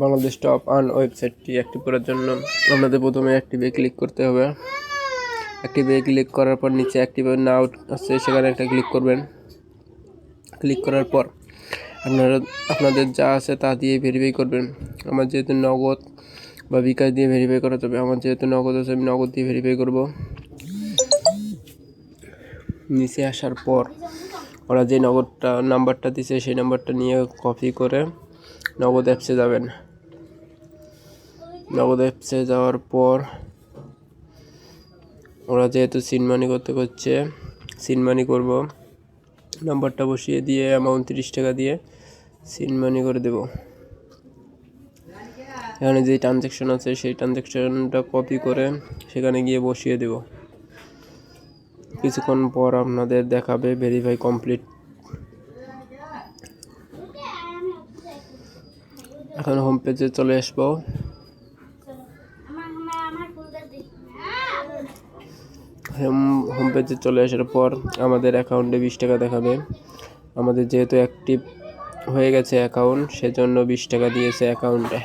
Bangladesh top earn ওয়েবসাইটটি active করার জন্য আপনাদের প্রথমে অ্যাক্টিভে ক্লিক করতে হবে। অ্যাক্টিভে ক্লিক করার পর নিচে অ্যাক্টিভ নাও আছে, সেখানে একটা ক্লিক করবেন। ক্লিক করার পর আপনাদের যা আছে তা দিয়ে ভেরিফাই করবেন। আমার যেহেতু নগদ বা বিকাশ দিয়ে ভেরিফাই করা যাবে, আমার যেহেতু নগদ আছে আমি নগদ দিয়ে ভেরিফাই করব। নিচে আসার পর ওরা যে নগদটা নাম্বারটা দিছে সেই নাম্বারটা নিয়ে কপি করে নগদ অ্যাপসে যাবেন। নগদ অ্যাপসে যাওয়ার পর ওরা যেহেতু সিন মানি করতে হচ্ছে, সিন মানি করব। নাম্বারটা বসিয়ে দিয়ে অ্যামাউন্ট 30 টাকা দিয়ে সিন মানি করে দেব। এখানে যে ট্রানজ্যাকশন আছে সেই ট্রানজ্যাকশনটা কপি করে সেখানে গিয়ে বসিয়ে দেব। কিছুক্ষণ পর আপনাদের দেখাবে ভেরিফাই কমপ্লিট। এখন হোম পেজে চলে আসবো। হোম পেজে চলে আসার পর আমাদের অ্যাকাউন্টে 20 টাকা দেখাবে। আমাদের যেহেতু অ্যাক্টিভ হয়ে গেছে অ্যাকাউন্ট, সেজন্য 20 টাকা দিয়েছে অ্যাকাউন্টে।